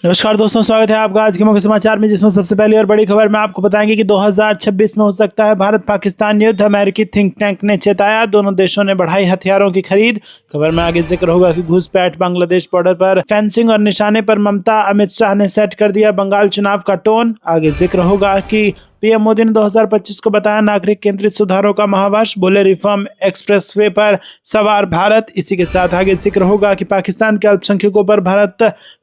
नमस्कार दोस्तों, स्वागत है आपका आज के मुख्य समाचार में, जिसमें सबसे पहली और बड़ी खबर में आपको बताएंगे कि 2026 में हो सकता है भारत पाकिस्तान युद्ध। अमेरिकी थिंक टैंक ने चेताया, दोनों देशों ने बढ़ाई हथियारों की खरीद। खबर में आगे जिक्र होगा कि घुसपैठ, बांग्लादेश बॉर्डर पर फेंसिंग और निशाने पर ममता, अमित शाह ने सेट कर दिया बंगाल चुनाव का टोन। आगे जिक्र होगा कि पीएम मोदी ने 2025 को बताया नागरिक केंद्रित सुधारों का महावर्ष, बोले रिफॉर्म एक्सप्रेसवे पर सवार भारत। इसी के साथ आगे जिक्र होगा कि पाकिस्तान के अल्पसंख्यकों पर भारत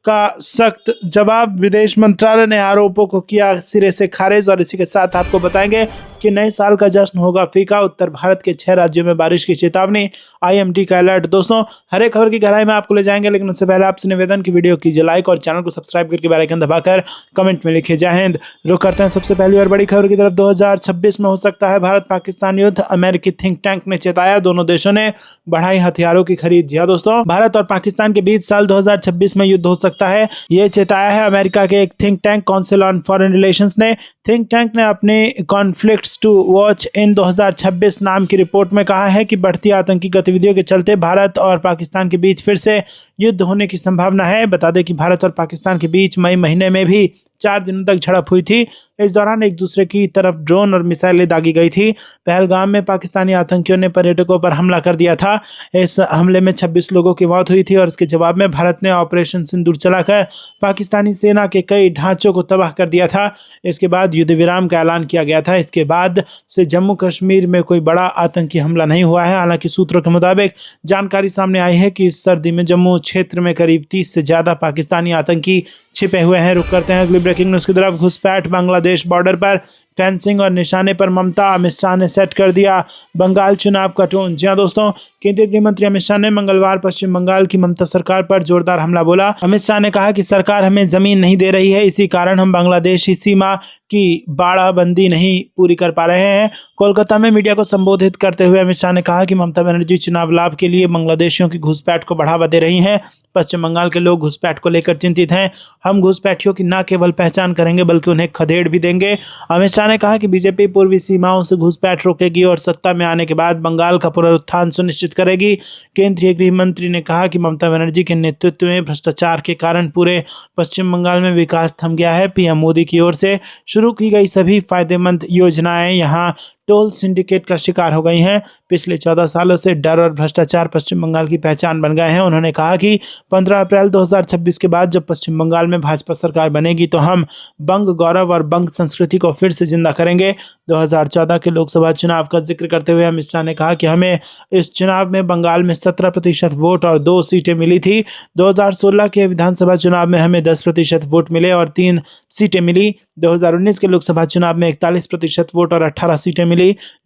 का सख्त जवाब, विदेश मंत्रालय ने आरोपों को किया सिरे से खारिज। और इसी के साथ आपको बताएंगे कि नए साल का जश्न होगा फीका, उत्तर भारत के 6 राज्यों में बारिश की चेतावनी, आईएमडी का अलर्ट। दोस्तों, हर एक खबर की गहराई में आपको ले जाएंगे, लेकिन उससे पहले आपसे निवेदन की वीडियो कीजिए लाइक और चैनल को सब्सक्राइब करके बेल आइकन दबाकर कमेंट में लिखिए जय हिंद। रुक करते हैं सबसे पहली और बड़ी खबर की तरफ। 2026 में हो सकता है भारत पाकिस्तान युद्ध, अमेरिकी थिंक टैंक ने चेताया, दोनों देशों ने बढ़ाई हथियारों की खरीद। जी हाँ दोस्तों, भारत और पाकिस्तान के बीच साल 2026 में युद्ध हो सकता है, ये चेताया है अमेरिका के एक think tank council on foreign relations ने। थिंक टैंक ने अपने कॉन्फ्लिक्ट्स टू वॉच इन 2026 नाम की रिपोर्ट में कहा है कि बढ़ती आतंकी गतिविधियों के चलते भारत और पाकिस्तान के बीच फिर से युद्ध होने की संभावना है। बता दें कि भारत और पाकिस्तान के बीच मई महीने में भी 4 दिनों तक झड़प हुई थी। इस दौरान एक दूसरे की तरफ ड्रोन और मिसाइलें दागी गई थी। पहलगाम में पाकिस्तानी आतंकियों ने पर्यटकों पर हमला कर दिया था। इस हमले में 26 लोगों की मौत हुई थी और इसके जवाब में भारत ने ऑपरेशन सिंदूर चलाकर पाकिस्तानी सेना के कई ढांचों को तबाह कर दिया था। इसके बाद युद्ध विराम का ऐलान किया गया था। इसके बाद से जम्मू कश्मीर में कोई बड़ा आतंकी हमला नहीं हुआ है। हालांकि सूत्रों के मुताबिक जानकारी सामने आई है कि इस सर्दी में जम्मू क्षेत्र में करीब 30 से ज़्यादा पाकिस्तानी आतंकी छिपे हुए हैं। रुक करते हैं अगली ब्रेकिंग न्यूज़ की तरफ। घुसपैठ, बांग्लादेश बॉर्डर पर फेंसिंग और निशाने पर ममता, अमित शाह ने सेट कर दिया बंगाल चुनाव का टोन। जी हां दोस्तों, केंद्रीय गृह मंत्री अमित शाह ने मंगलवार पश्चिम बंगाल की ममता सरकार पर जोरदार हमला बोला। अमित शाह ने कहा कि सरकार हमें जमीन नहीं दे रही है, इसी कारण हम बांग्लादेशी सीमा की बाड़ाबंदी नहीं पूरी कर पा रहे हैं। कोलकाता में मीडिया को संबोधित करते हुए अमित शाह ने कहा कि ममता बनर्जी चुनाव लाभ के लिए बांग्लादेशियों की घुसपैठ को बढ़ावा दे रही हैं। पश्चिम बंगाल के लोग घुसपैठ को लेकर चिंतित हैं। हम घुसपैठियों की न केवल पहचान करेंगे बल्कि उन्हें खदेड़ भी देंगे। अमित शाह ने कहा कि बीजेपी पूर्वी सीमाओं से घुसपैठ रोकेगी और सत्ता में आने के बाद बंगाल का पुनरुत्थान सुनिश्चित करेगी। केंद्रीय गृह मंत्री ने कहा कि ममता बनर्जी के नेतृत्व में भ्रष्टाचार के कारण पूरे पश्चिम बंगाल में विकास थम गया है। पीएम मोदी की ओर से शुरू की गई सभी फायदेमंद योजनाएं यहां टोल सिंडिकेट का शिकार हो गई हैं। पिछले 14 सालों से डर और भ्रष्टाचार पश्चिम बंगाल की पहचान बन गए हैं। उन्होंने कहा कि 15 अप्रैल 2026 के बाद जब पश्चिम बंगाल में भाजपा सरकार बनेगी तो हम बंग गौरव और बंग संस्कृति को फिर से जिंदा करेंगे। 2014 के लोकसभा चुनाव का जिक्र करते हुए अमित शाह ने कहा कि हमें इस चुनाव में बंगाल में 17% वोट और 2 सीटें मिली थी। 2016 के विधानसभा चुनाव में हमें 10% वोट मिले और 3 सीटें मिली। 2019 के लोकसभा चुनाव में 41% वोट और 18 सीटें मिली।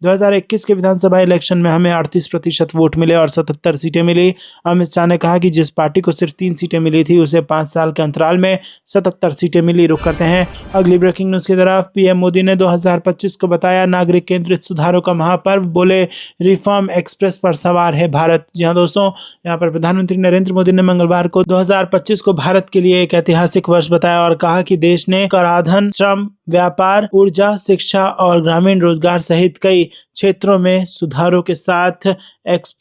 2021 के विधानसभा इलेक्शन में हमें 38% वोट मिले और 77 सीटें मिली। अमित शाह ने कहा कि जिस पार्टी को सिर्फ 3 सीटें मिली थी उसे 5 साल के अंतराल में 77 सीटें मिली। रुक करते हैं अगली ब्रेकिंग न्यूज़ की तरफ। पीएम मोदी ने 2025 को बताया नागरिक केंद्रित सुधारों का महापर्व, बोले रिफॉर्म एक्सप्रेस पर सवार है भारत। जी हाँ दोस्तों, यहाँ पर प्रधानमंत्री नरेंद्र मोदी ने मंगलवार को 2025 को भारत के लिए एक ऐतिहासिक वर्ष बताया और कहा कि देश ने कराधान, श्रम, व्यापार, ऊर्जा, शिक्षा और ग्रामीण रोजगार सहित कई क्षेत्रों में सुधारों के साथ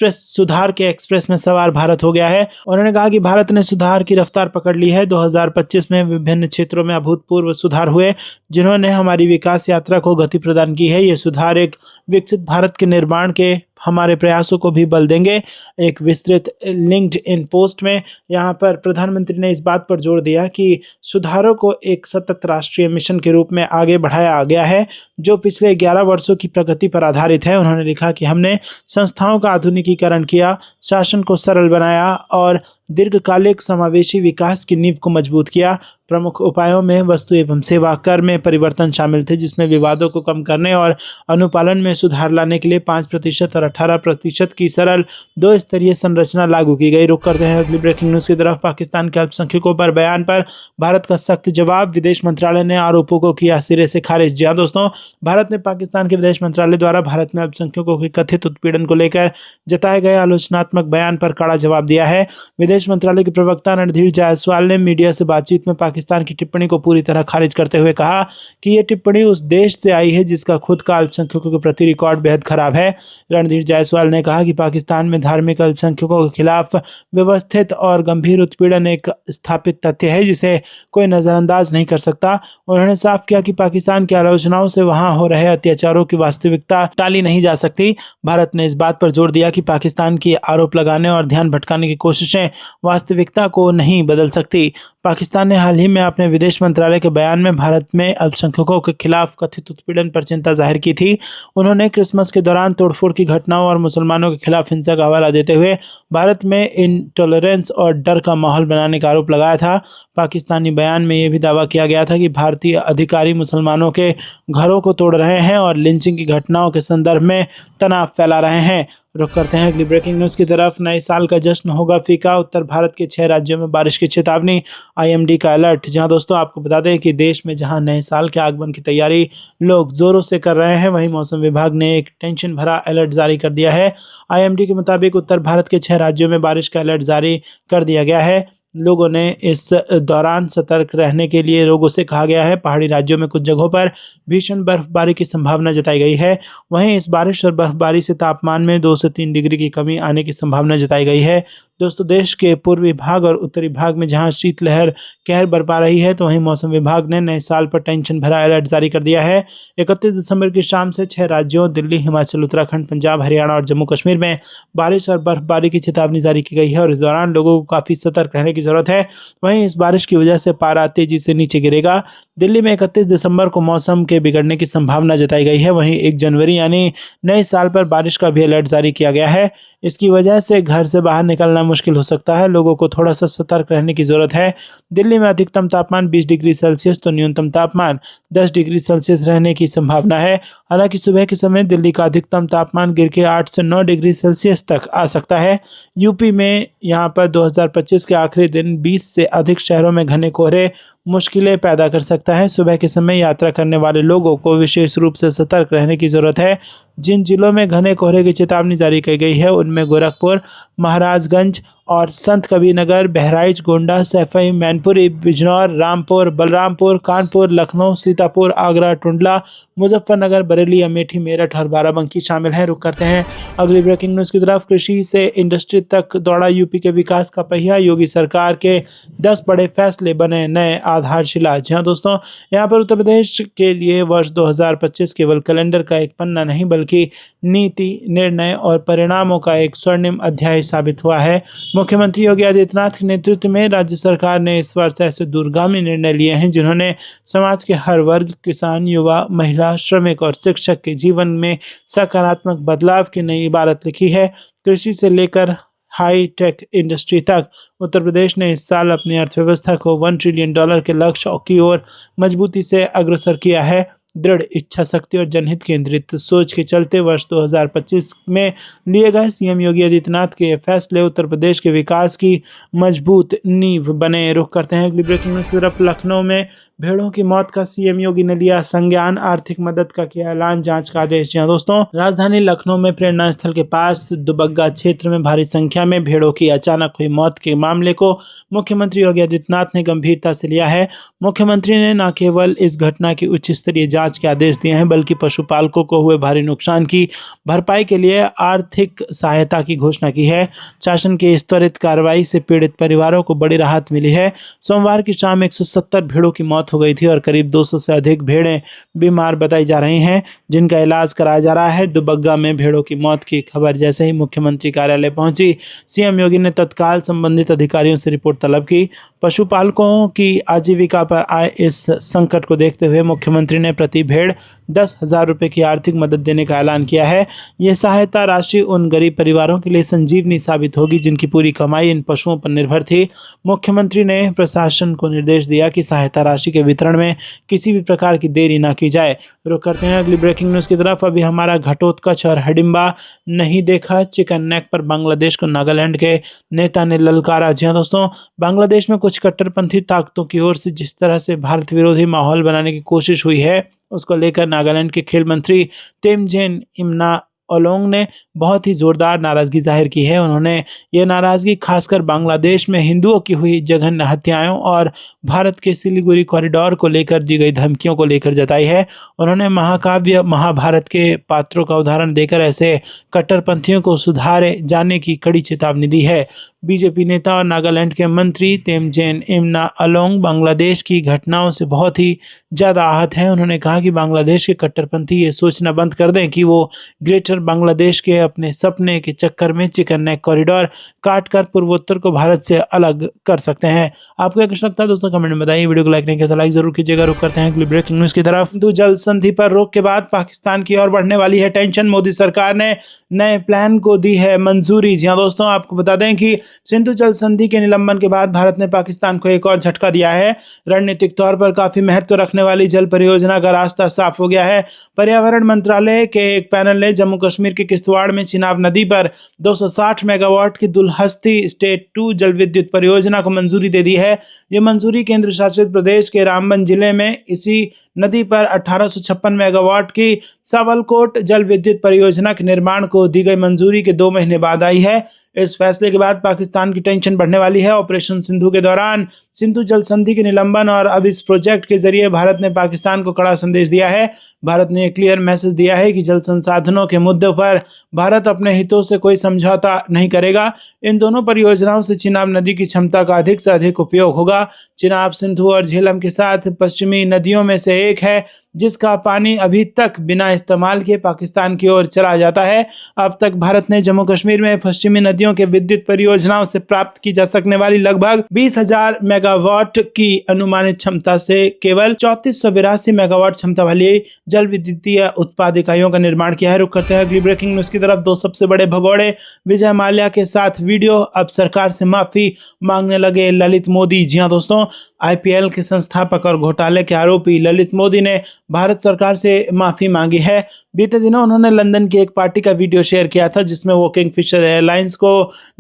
सुधार के एक्सप्रेस में सवार भारत हो गया है। उन्होंने कहा कि भारत ने सुधार की रफ्तार पकड़ ली है। 2025 में विभिन्न क्षेत्रों में अभूतपूर्व सुधार हुए जिन्होंने हमारी विकास यात्रा को गति प्रदान की है। ये सुधार एक विकसित भारत के निर्माण के हमारे प्रयासों को भी बल देंगे। एक विस्तृत लिंक्ड इन पोस्ट में यहाँ पर प्रधानमंत्री ने इस बात पर जोर दिया कि सुधारों को एक सतत राष्ट्रीय मिशन के रूप में आगे बढ़ाया गया है जो पिछले 11 वर्षों की प्रगति पर आधारित है। उन्होंने लिखा कि हमने संस्थाओं का आधुनिकीकरण किया, शासन को सरल बनाया और दीर्घकालिक समावेशी विकास की नींव को मजबूत किया। प्रमुख उपायों में वस्तु एवं सेवा कर में परिवर्तन शामिल थे, जिसमें विवादों को कम करने और अनुपालन में सुधार लाने के लिए 5% और 18% की सरल 2 स्तरीय संरचना लागू की गई। रुक करते हैं अगली ब्रेकिंग न्यूज़ की तरफ। पाकिस्तान के अल्पसंख्यकों पर बयान पर भारत का सख्त जवाब, विदेश मंत्रालय ने आरोपों को किया सिरे से खारिज। जी हाँ दोस्तों, भारत ने पाकिस्तान के विदेश मंत्रालय द्वारा भारत में अल्पसंख्यकों के कथित उत्पीड़न को लेकर जताए गए आलोचनात्मक बयान पर कड़ा जवाब दिया है। विदेश मंत्रालय के प्रवक्ता रणधीर जायसवाल ने मीडिया से बातचीत में पाकिस्तान की टिप्पणी को पूरी तरह खारिज करते हुए कहा कि यह टिप्पणी उस देश से आई है जिसका खुद का अल्पसंख्यकों के प्रति रिकॉर्ड बेहद खराब है। रणधीर जायसवाल ने कहा कि पाकिस्तान में धार्मिक अल्पसंख्यकों के खिलाफ व्यवस्थित और गंभीर उत्पीड़न एक स्थापित तथ्य है जिसे कोई नजरअंदाज नहीं कर सकता। उन्होंने साफ किया कि पाकिस्तान की आलोचनाओं से वहां हो रहे अत्याचारों की वास्तविकता टाली नहीं जा सकती। भारत ने इस बात पर जोर दिया कि पाकिस्तान की आरोप लगाने और ध्यान भटकाने की कोशिशें वास्तविकता को नहीं बदल सकती। पाकिस्तान ने हाल ही में अपने विदेश मंत्रालय के बयान में भारत में अल्पसंख्यकों के खिलाफ कथित उत्पीड़न पर चिंता जाहिर की थी। उन्होंने क्रिसमस के दौरान तोड़फोड़ की घटनाओं और मुसलमानों के खिलाफ हिंसा का हवाला देते हुए भारत में इंटॉलरेंस और डर का माहौल बनाने का आरोप लगाया था। पाकिस्तानी बयान में यह भी दावा किया गया था कि भारतीय अधिकारी मुसलमानों के घरों को तोड़ रहे हैं और लिंचिंग की घटनाओं के संदर्भ में तनाव फैला रहे हैं। रुक करते हैं अगली ब्रेकिंग न्यूज़ की तरफ। नए साल का जश्न होगा फीका, उत्तर भारत के 6 राज्यों में बारिश की चेतावनी, आईएमडी का अलर्ट। जहां दोस्तों आपको बता दें कि देश में जहां नए साल के आगमन की तैयारी लोग जोरों से कर रहे हैं, वहीं मौसम विभाग ने एक टेंशन भरा अलर्ट जारी कर दिया है। आईएमडी के मुताबिक उत्तर भारत के 6 राज्यों में बारिश का अलर्ट जारी कर दिया गया है। लोगों ने इस दौरान सतर्क रहने के लिए लोगों से कहा गया है। पहाड़ी राज्यों में कुछ जगहों पर भीषण बर्फबारी की संभावना जताई गई है। वहीं इस बारिश और बर्फबारी से तापमान में 2 से 3 डिग्री की कमी आने की संभावना जताई गई है। दोस्तों देश के पूर्वी भाग और उत्तरी भाग में जहां शीतलहर कहर बरपा रही है, तो वहीं मौसम विभाग ने नए साल पर टेंशन भरा अलर्ट जारी कर दिया है। 31 दिसंबर की शाम से 6 राज्यों दिल्ली, हिमाचल, उत्तराखंड, पंजाब, हरियाणा और जम्मू कश्मीर में बारिश और बर्फबारी की चेतावनी जारी की गई है और इस दौरान लोगों को काफ़ी सतर्क रहने की जरूरत है। वहीं इस बारिश की वजह से पारा तेजी से नीचे गिरेगा। दिल्ली में 31 दिसंबर को मौसम के बिगड़ने की संभावना जताई गई है। वहीं 1 जनवरी यानी नए साल पर बारिश का भी अलर्ट जारी किया गया है। इसकी वजह से घर से बाहर निकलना मुश्किल हो सकता है। लोगों को थोड़ा सा सतर्क रहने की जरूरत है। दिल्ली में अधिकतम तापमान 20 डिग्री सेल्सियस तो न्यूनतम तापमान 10 डिग्री सेल्सियस रहने की संभावना है। हालांकि सुबह के समय दिल्ली का अधिकतम तापमान गिर के 8 से 9 डिग्री सेल्सियस तक आ सकता है। यूपी में यहां पर 2025 के आखिरी दिन 20 से अधिक शहरों में घने कोहरे मुश्किलें पैदा कर सकता है। सुबह के समय यात्रा करने वाले लोगों को विशेष रूप से सतर्क रहने की जरूरत है। जिन जिलों में घने कोहरे की चेतावनी जारी की गई है उनमें गोरखपुर, महाराजगंज और संत कबीरनगर, बहराइच, गोंडा, सैफई, मैनपुरी, बिजनौर, रामपुर, बलरामपुर, कानपुर, लखनऊ, सीतापुर, आगरा, टुंडला, मुजफ्फरनगर, बरेली, अमेठी, मेरठ और बाराबंकी शामिल हैं। रुक करते हैं अगली ब्रेकिंग न्यूज़ की तरफ। कृषि से इंडस्ट्री तक दौड़ा यूपी के विकास का पहिया, योगी सरकार के 10 बड़े फैसले बने नए आधारशिला। जी हाँ दोस्तों, यहाँ पर उत्तर प्रदेश के लिए वर्ष 2025 केवल कैलेंडर का एक पन्ना नहीं बल्कि नीति, निर्णय और परिणामों का एक स्वर्णिम अध्याय साबित हुआ है। मुख्यमंत्री योगी आदित्यनाथ के नेतृत्व में राज्य सरकार ने इस वर्ष ऐसे दूरगामी निर्णय लिए हैं जिन्होंने समाज के हर वर्ग, किसान, युवा, महिला, श्रमिक और शिक्षक के जीवन में सकारात्मक बदलाव की नई इबारत लिखी है। कृषि से लेकर हाई टेक इंडस्ट्री तक उत्तर प्रदेश ने इस साल अपनी अर्थव्यवस्था को $1 ट्रिलियन के लक्ष्य की ओर मजबूती से अग्रसर किया है। दृढ़ इच्छा शक्ति और जनहित केंद्रित सोच के चलते वर्ष 2025 में लिए गए सीएम योगी आदित्यनाथ के फैसले उत्तर प्रदेश के विकास की मजबूत नींव बने। रुख करते हैं अगली ब्रेकिंग न्यूज़ की तरफ। लखनऊ में भेड़ों की मौत का सीएम योगी ने लिया संज्ञान, आर्थिक मदद का किया ऐलान, जांच का आदेश। यहाँ दोस्तों, राजधानी लखनऊ में प्रेरणा स्थल के पास दुबग्गा क्षेत्र में भारी संख्या में भेड़ों की अचानक हुई मौत के मामले को मुख्यमंत्री योगी आदित्यनाथ ने गंभीरता से लिया है। मुख्यमंत्री ने न केवल इस घटना की उच्च स्तरीय जांच के आदेश दिए हैं बल्कि पशुपालकों को हुए भारी नुकसान की भरपाई के लिए आर्थिक सहायता की घोषणा की है। शासन की इस त्वरित कार्रवाई से पीड़ित परिवारों को बड़ी राहत मिली है। सोमवार की शाम 170 भेड़ों की मौत हो गई थी और करीब 200 से अधिक भेड़ें बीमार बताई जा रही हैं जिनका इलाज कराया जा रहा है। दुबग्गा में भेड़ों की मौत की खबर जैसे ही मुख्यमंत्री कार्यालय पहुंची, सीएम योगी ने तत्काल संबंधित अधिकारियों से रिपोर्ट तलब की। पशुपालकों की आजीविका पर आए इस संकट को देखते हुए मुख्यमंत्री ने प्रति भेड़ 10,000 रुपये की आर्थिक मदद देने का ऐलान किया है। यह सहायता राशि उन गरीब परिवारों के लिए संजीवनी साबित होगी जिनकी पूरी कमाई इन पशुओं पर निर्भर थी। मुख्यमंत्री ने प्रशासन को निर्देश दिया कि सहायता राशि के वितरण में किसी भी प्रकार की देरी न की जाए। रुक करते हैं अगली ब्रेकिंग न्यूज़ की तरफ। अभी हमारा घटोत्कच और हडिम्बा नहीं देखा, चिकन नेक पर बांग्लादेश को नागालैंड के नेता ने ललकारा। जी हाँ दोस्तों, बांग्लादेश में कुछ कट्टरपंथी ताकतों की ओर से जिस तरह से भारत विरोधी माहौल बनाने की कोशिश हुई है उसको लेकर नागालैंड के खेल मंत्री तेमजेन इमना ओलोंग ने बहुत ही जोरदार नाराजगी जाहिर की है। उन्होंने ये नाराजगी खासकर बांग्लादेश में हिंदुओं की हुई जघन्य हत्याओं और भारत के सिलीगुड़ी कॉरिडोर को लेकर दी गई धमकियों को लेकर जताई है। उन्होंने महाकाव्य महाभारत के पात्रों का उदाहरण देकर ऐसे कट्टरपंथियों को सुधारे जाने की कड़ी चेतावनी दी है। बीजेपी नेता और नागालैंड के मंत्री तेमजेन इमना ओलोंग बांग्लादेश की घटनाओं से बहुत ही ज़्यादा आहत हैं। उन्होंने कहा कि बांग्लादेश के कट्टरपंथी ये सोचना बंद कर दें कि वो ग्रेटर बांग्लादेश के अपने सपने के चक्कर में चिकन नेक कॉरिडोर काटकर पूर्वोत्तर को भारत से अलग कर सकते हैं। आपको क्या कुछ लगता है दोस्तों, कमेंट में बताइए। वीडियो को लाइक नहीं किया तो लाइक जरूर कीजिएगा। रुक करते हैं अगली ब्रेकिंग न्यूज की तरफ। सिंधु जल संधि पर रोक के बाद पाकिस्तान की ओर बढ़ने वाली है टेंशन। मोदी सरकार ने नए प्लान को दी है मंजूरी। जी हाँ दोस्तों, आपको बता दें कि सिंधु जल संधि के निलंबन के बाद भारत ने पाकिस्तान को एक और झटका दिया है। रणनीतिक तौर पर काफी महत्व रखने वाली जल परियोजना का रास्ता साफ हो गया है। पर्यावरण मंत्रालय के एक पैनल ने जम्मू कश्मीर के किश्तवाड़ में चिनाब नदी पर 260 मेगावाट की दुलहस्ती स्टेट 2 जल विद्युत परियोजना को मंजूरी दे दी है। ये मंजूरी केंद्र शासित प्रदेश के रामबन जिले में इसी नदी पर 1856 मेगावाट की सावलकोट जल विद्युत परियोजना के निर्माण को दी गई मंजूरी के 2 महीने बाद आई है। इस फैसले के बाद पाकिस्तान की टेंशन बढ़ने वाली है। ऑपरेशन सिंधु के दौरान सिंधु जल संधि के निलंबन और अब इस प्रोजेक्ट के जरिए भारत ने पाकिस्तान को कड़ा संदेश दिया है। भारत ने एक क्लियर मैसेज दिया है कि जल संसाधनों के मुद्दे पर भारत अपने हितों से कोई समझौता नहीं करेगा। इन दोनों परियोजनाओं से चिनाब नदी की क्षमता का अधिक से अधिक उपयोग होगा। चिनाब सिंधु और झेलम के साथ पश्चिमी नदियों में से एक है जिसका पानी अभी तक बिना इस्तेमाल किए पाकिस्तान की ओर चला जाता है। अब तक भारत ने जम्मू कश्मीर में पश्चिमी नदियों के विद्युत परियोजनाओं से प्राप्त की जा सकने वाली लगभग 20,000 मेगावाट की अनुमानित क्षमता से केवल 3482 मेगावाट क्षमता वाली जल विद्युतीय उत्पाद इकाइयों का निर्माण किया है। रुक करते हैं अगली ब्रेकिंग न्यूज की तरफ। 2 सबसे बड़े भगोड़े विजय माल्या के साथ वीडियो। अब सरकार से माफी मांगने लगे ललित मोदी। जी हाँ दोस्तों, IPL के संस्थापक और घोटाले के आरोपी ललित मोदी ने भारत सरकार से माफी मांगी है। बीते दिनों उन्होंने लंदन की एक पार्टी का वीडियो शेयर किया था जिसमें वो किंगफिशर एयरलाइंस को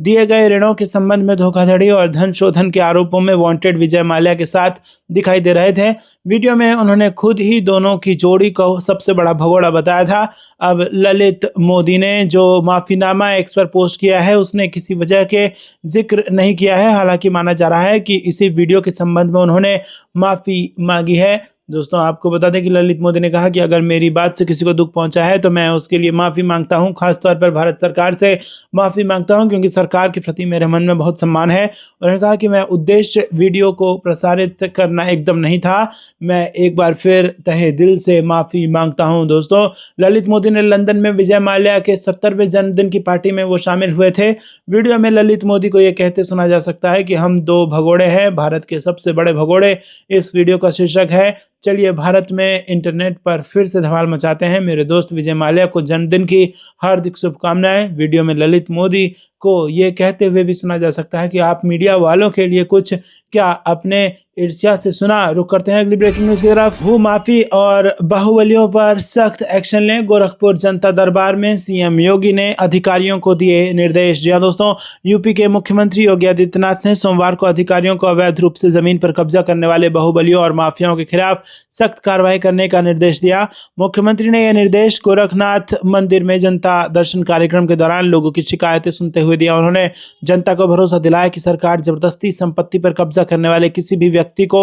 दिए गए ऋणों के संबंध में धोखाधड़ी और धन शोधन के आरोपों में वांटेड विजय माल्या के साथ दिखाई दे रहे थे। वीडियो में उन्होंने खुद ही दोनों की जोड़ी को सबसे बड़ा भगोड़ा बताया था। अब ललित मोदी ने जो माफीनामा एक्स पर पोस्ट किया है उसने किसी वजह के जिक्र नहीं किया है। हालांकि माना जा रहा है कि इसी वीडियो के संबंध में उन्होंने माफी मांगी है। दोस्तों, आपको बता दें कि ललित मोदी ने कहा कि अगर मेरी बात से किसी को दुख पहुंचा है तो मैं उसके लिए माफ़ी मांगता हूं। खासतौर पर भारत सरकार से माफ़ी मांगता हूं क्योंकि सरकार के प्रति मेरे मन में बहुत सम्मान है। उन्होंने कहा कि मैं उद्देश्य वीडियो को प्रसारित करना एकदम नहीं था। मैं एक बार फिर तहे दिल से माफ़ी मांगता हूं। दोस्तों, ललित मोदी ने लंदन में विजय माल्या के 70वें जन्मदिन की पार्टी में वो शामिल हुए थे। वीडियो में ललित मोदी को ये कहते सुना जा सकता है कि हम 2 भगोड़े हैं, भारत के सबसे बड़े भगोड़े। इस वीडियो का शीर्षक है चलिए भारत में इंटरनेट पर फिर से धमाल मचाते हैं। मेरे दोस्त विजय माल्या को जन्मदिन की हार्दिक शुभकामनाएं। वीडियो में ललित मोदी को ये कहते हुए भी सुना जा सकता है कि आप मीडिया वालों के लिए कुछ क्या अपने ईर्ष्या से सुना। रुक करते हैं अगली ब्रेकिंग न्यूज की तरफ। भू माफी और बाहुबलियों पर सख्त एक्शन लें। गोरखपुर जनता दरबार में सीएम योगी ने अधिकारियों को दिए निर्देश। जी हाँ दोस्तों, यूपी के मुख्यमंत्री योगी आदित्यनाथ ने सोमवार को अधिकारियों को अवैध रूप से जमीन पर कब्जा करने वाले बाहुबलियों और माफियाओं के खिलाफ सख्त कार्रवाई करने का निर्देश दिया। मुख्यमंत्री ने यह निर्देश गोरखनाथ मंदिर में जनता दर्शन कार्यक्रम के दौरान लोगों की शिकायतें सुनते हुए दिया। उन्होंने जनता को भरोसा दिलाया कि सरकार जबरदस्ती संपत्ति पर कब्जा करने वाले किसी भी व्यक्ति को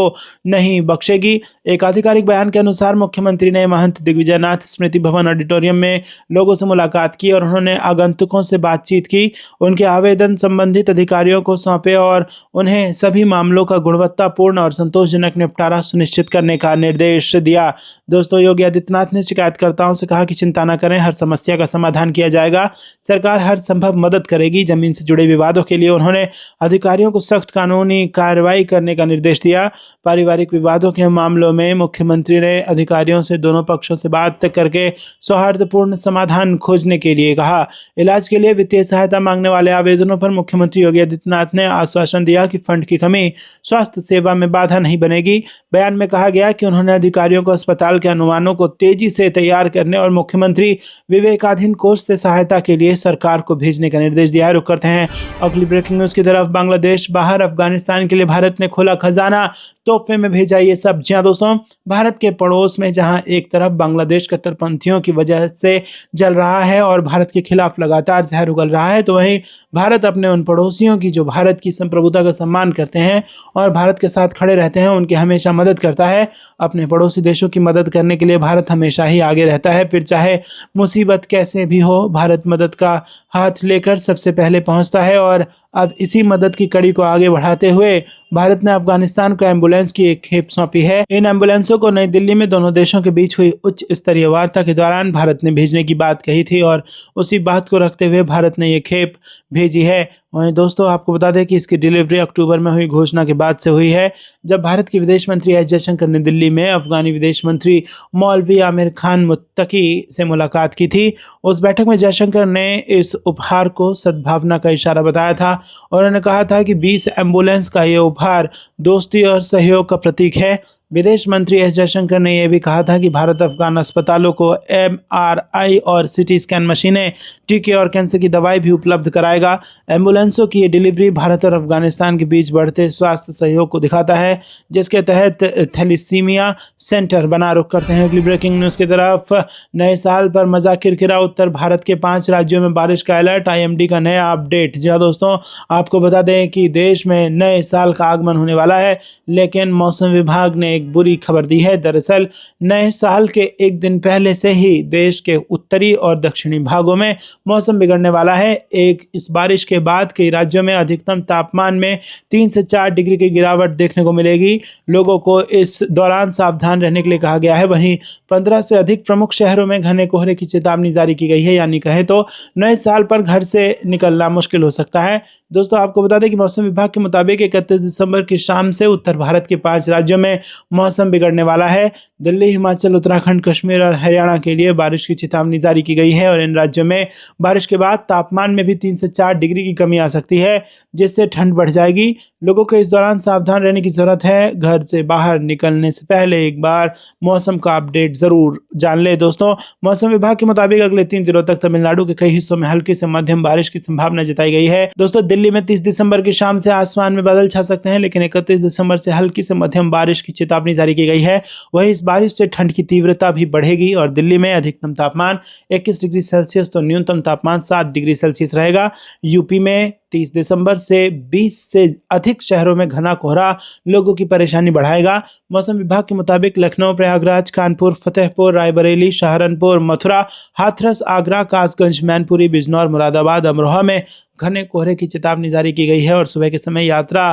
नहीं बख्शेगी। एक आधिकारिक बयान के अनुसार मुख्यमंत्री ने महंत दिग्विजयनाथ स्मृति भवन ऑडिटोरियम में लोगों से मुलाकात की और उन्होंने आगंतुकों से बातचीत की। उनके आवेदन संबंधित अधिकारियों को सौंपे और उन्हें सभी मामलों का गुणवत्तापूर्ण और संतोषजनक निपटारा सुनिश्चित करने का निर्देश दिया। दोस्तों, योगी आदित्यनाथ ने शिकायतकर्ताओं से कहा कि चिंता न करें, हर समस्या का समाधान किया जाएगा। सरकार हर संभव मदद करेगी। जमीन से जुड़े विवादों के लिए उन्होंने अधिकारियों को सख्त कानूनी कार्रवाई करने का निर्देश दिया। पारिवारिक विवादों के मामलों में मुख्यमंत्री ने अधिकारियों से दोनों पक्षों से बात करके सौहार्दपूर्ण समाधान खोजने के लिए कहा। इलाज के लिए वित्तीय सहायता मांगने वाले आवेदनों पर मुख्यमंत्री योगी आदित्यनाथ ने आश्वासन दिया कि फंड की कमी स्वास्थ्य सेवा में बाधा नहीं बनेगी। बयान में कहा गया कि उन्होंने अधिकारियों को अस्पताल के अनुमानों को तेजी से तैयार करने और मुख्यमंत्री विवेकाधीन कोष से सहायता के लिए सरकार को भेजने का निर्देश दिया है। रुक करते हैं अगली ब्रेकिंग न्यूज की तरफ। बांग्लादेश बाहर, अफगानिस्तान के लिए भारत ने खोला खजाना। खाना तोहफे में भेजा ये सब। जी हाँ दोस्तों, भारत के पड़ोस में जहां एक तरफ बांग्लादेश कट्टरपंथियों की वजह से जल रहा है और भारत के खिलाफ लगातार जहर उगल रहा है, तो वहीं भारत अपने उन पड़ोसियों की जो भारत की संप्रभुता का सम्मान करते हैं और भारत के साथ खड़े रहते हैं, उनकी हमेशा मदद करता है। अपने पड़ोसी देशों की मदद करने के लिए भारत हमेशा ही आगे रहता है। फिर चाहे मुसीबत कैसे भी हो, भारत मदद का हाथ लेकर सबसे पहले पहुंचता है। और अब इसी मदद की कड़ी को आगे बढ़ाते हुए भारत ने अफगानिस्तान को एम्बुलेंस की एक खेप सौंपी है। इन एम्बुलेंसों को नई दिल्ली में दोनों देशों के बीच हुई उच्च स्तरीय वार्ता के दौरान भारत ने भेजने की बात कही थी और उसी बात को रखते हुए भारत ने ये खेप भेजी है। वहीं दोस्तों, आपको बता दें कि इसकी डिलीवरी अक्टूबर में हुई घोषणा के बाद से हुई है, जब भारत के विदेश मंत्री एस जयशंकर ने दिल्ली में अफगानी विदेश मंत्री मौलवी आमिर खान मुत्तकी से मुलाकात की थी। उस बैठक में जयशंकर ने इस उपहार को सद्भावना का इशारा बताया था और उन्होंने कहा था कि 20 एम्बुलेंस का ये उपहार दोस्ती और सहयोग का प्रतीक है। विदेश मंत्री एस जयशंकर ने यह भी कहा था कि भारत अफगान अस्पतालों को MRI और CT स्कैन मशीनें, टीके और कैंसर की दवाई भी उपलब्ध कराएगा। एम्बुलेंसों की ये डिलीवरी भारत और अफगानिस्तान के बीच बढ़ते स्वास्थ्य सहयोग को दिखाता है, जिसके तहत थैलीसीमिया सेंटर बना। रुख करते हैं अगली ब्रेकिंग न्यूज़ की तरफ। नए साल पर मजा किरकिरा, उत्तर भारत के 5 राज्यों में बारिश का अलर्ट, IMD का नया अपडेट। जी हाँ दोस्तों, आपको बता दें कि देश में नए साल का आगमन होने वाला है, लेकिन मौसम विभाग ने एक बुरी खबर दी है। दरअसल नए साल के एक दिन पहले से ही देश के उत्तरी और दक्षिणी भागों में मौसम बिगड़ने वाला है। इस बारिश के बाद कई राज्यों में अधिकतम तापमान में 3 से 4 डिग्री की गिरावट देखने को मिलेगी। लोगों को इस दौरान सावधान रहने के लिए कहा गया है। वहीं 15 से अधिक प्रमुख शहरों में घने कोहरे की चेतावनी जारी की गई है, यानी कहें तो नए साल पर घर से निकलना मुश्किल हो सकता है। दोस्तों, आपको बता दें कि मौसम विभाग के मुताबिक 31 दिसंबर की शाम से उत्तर भारत के 5 राज्यों में मौसम बिगड़ने वाला है। दिल्ली, हिमाचल, उत्तराखंड, कश्मीर और हरियाणा के लिए बारिश की चेतावनी जारी की गई है और इन राज्यों में बारिश के बाद तापमान में भी 3 से 4 डिग्री की कमी आ सकती है, जिससे ठंड बढ़ जाएगी। लोगों को इस दौरान सावधान रहने की जरूरत है। घर से बाहर निकलने से पहले एक बार मौसम का अपडेट जरूर जान ले। दोस्तों, मौसम विभाग के मुताबिक अगले 3 दिनों तक तमिलनाडु के कई हिस्सों में हल्की से मध्यम बारिश की संभावना जताई गई है। दोस्तों, दिल्ली में 30 दिसंबर की शाम से आसमान में बादल छा सकते हैं, लेकिन 31 दिसंबर से हल्की से मध्यम बारिश की चेतावनी जारी की गई है। वहीं इस बारिश से ठंड की तीव्रता भी बढ़ेगी और दिल्ली में अधिकतम तापमान 21 डिग्री सेल्सियस तो न्यूनतम तापमान 7 डिग्री सेल्सियस रहेगा। यूपी में 30 दिसंबर से 20 से अधिक शहरों में घना कोहरा लोगों की परेशानी बढ़ाएगा। मौसम विभाग के मुताबिक लखनऊ, प्रयागराज, कानपुर, फतेहपुर, रायबरेली, सहारनपुर, मथुरा, हाथरस, आगरा, कासगंज, मैनपुरी, बिजनौर, मुरादाबाद, अमरोहा में घने कोहरे की चेतावनी जारी की गई है और सुबह के समय यात्रा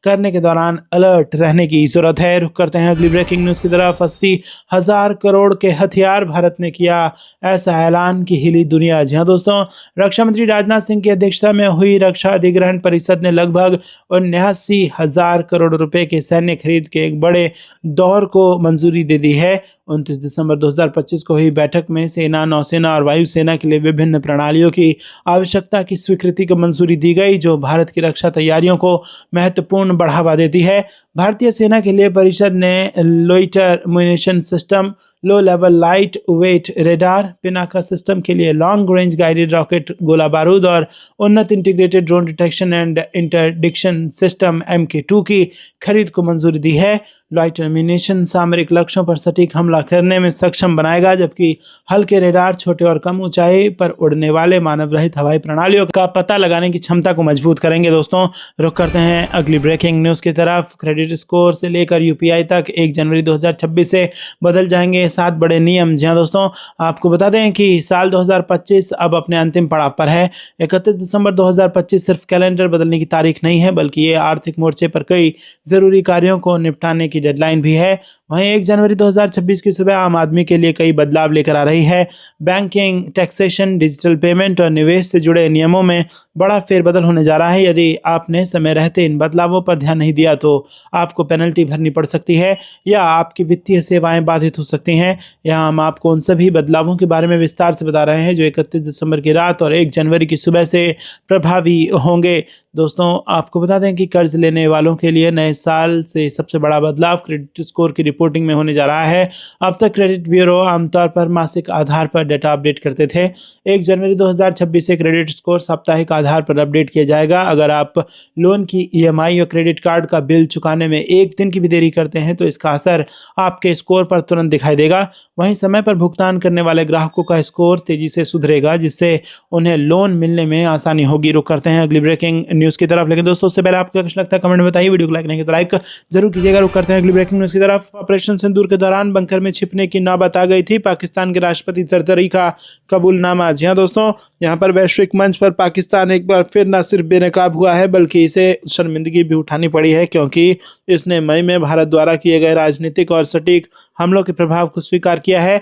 करने के दौरान अलर्ट रहने की जरूरत है। रुक करते हैं अगली ब्रेकिंग न्यूज़ की तरफ। 80,000 करोड़ के हथियार, भारत ने किया ऐसा ऐलान कि हिली दुनिया। जी हाँ दोस्तों, रक्षा मंत्री राजनाथ सिंह की अध्यक्षता में हुई रक्षा अधिग्रहण परिषद ने लगभग 79,000 करोड़ रुपए के सैन्य खरीद के एक बड़े दौर को मंजूरी दे दी है। 29 दिसंबर 2025 को हुई बैठक में सेना, नौसेना और वायुसेना के लिए विभिन्न प्रणालियों की आवश्यकता की स्वीकृति को मंजूरी दी गई, जो भारत की रक्षा तैयारियों को महत्वपूर्ण बढ़ावा देती है। भारतीय सेना के लिए परिषद ने loiter munition system, low level light weight radar, Pinaka system के लिए लॉन्ग रेंज गाइडेड रॉकेट गोला बारूद और उन्नत integrated drone detection and interdiction system MK2 की खरीद को मंजूरी दी है। लाइट म्यूनिशन सामरिक लक्ष्यों पर सटीक हमला करने में सक्षम बनाएगा, जबकि हल्के रेडार छोटे और कम ऊंचाई पर उड़ने वाले मानव रहित हवाई प्रणालियों का पता लगाने की क्षमता को मजबूत करेंगे। दोस्तों, रुक करते हैं अगली ब्रेकिंग न्यूज़ की तरफ। क्रेडिट स्कोर से लेकर UPI तक 1 जनवरी 2026 से बदल जाएंगे 7 बड़े नियम। जी हाँ दोस्तों, आपको बता दें कि साल 2025 अब अपने अंतिम पड़ाव पर है। 31 दिसंबर 2025 सिर्फ कैलेंडर बदलने की तारीख नहीं है, बल्कि ये आर्थिक मोर्चे पर कई जरूरी कार्यों को निपटाने की डेडलाइन भी है। वहीं 1 जनवरी 2026 की सुबह आम आदमी के लिए कई बदलाव लेकर आ रही है। बैंकिंग, टैक्सेशन, डिजिटल पेमेंट और निवेश से जुड़े नियमों में बड़ा फेरबदल होने जा रहा है। यदि आपने समय रहते इन बदलावों पर ध्यान नहीं दिया तो आपको पेनल्टी भरनी पड़ सकती है या आपकी वित्तीय सेवाएं बाधित हो सकती हैं। यहाँ हम आपको उन सभी बदलावों के बारे में विस्तार से बता रहे हैं जो 31 दिसंबर की रात और 1 जनवरी की सुबह से प्रभावी होंगे। दोस्तों, आपको बता दें कि कर्ज लेने वालों के लिए नए साल से सबसे बड़ा बदलाव क्रेडिट स्कोर की रिपोर्टिंग में होने जा रहा है। अब तक क्रेडिट ब्यूरो आमतौर पर मासिक आधार पर डेटा अपडेट करते थे। 1 जनवरी 2026 से क्रेडिट स्कोर साप्ताहिक आधार पर अपडेट किया जाएगा। अगर आप लोन की ईएमआई या क्रेडिट कार्ड का बिल चुकाने में 1 दिन की भी देरी करते हैं तो इसका असर आपके स्कोर पर तुरंत दिखाई देगा। वहीं समय पर भुगतान करने वाले ग्राहकों का स्कोर तेजी से सुधरेगा, जिससे उन्हें लोन मिलने में आसानी होगी। रुक करते हैं अगली ब्रेकिंग न्यूज़ की तरफ, लेकिन दोस्तों उससे पहले आपको कुछ लगता है कमेंट में बताइए। वीडियो को लाइक नहीं किया तो लाइक जरूर कीजिएगा। रुक करते हैं अगली ब्रेकिंग न्यूज़ की तरफ। ऑपरेशन सिंदूर के दौरान बंकर में छिपने की नौबत आ गई थी पाकिस्तान के राष्ट्रपति जरदारी का कबूलनामा। जी हाँ दोस्तों, यहाँ पर वैश्विक मंच पर पाकिस्तान एक बार फिर न सिर्फ बेनकाब हुआ है बल्कि इसे शर्मिंदगी भी उठानी पड़ी है, क्योंकि इसने मई में भारत द्वारा किए गए राजनीतिक और सटीक हमलों के प्रभाव को स्वीकार किया है।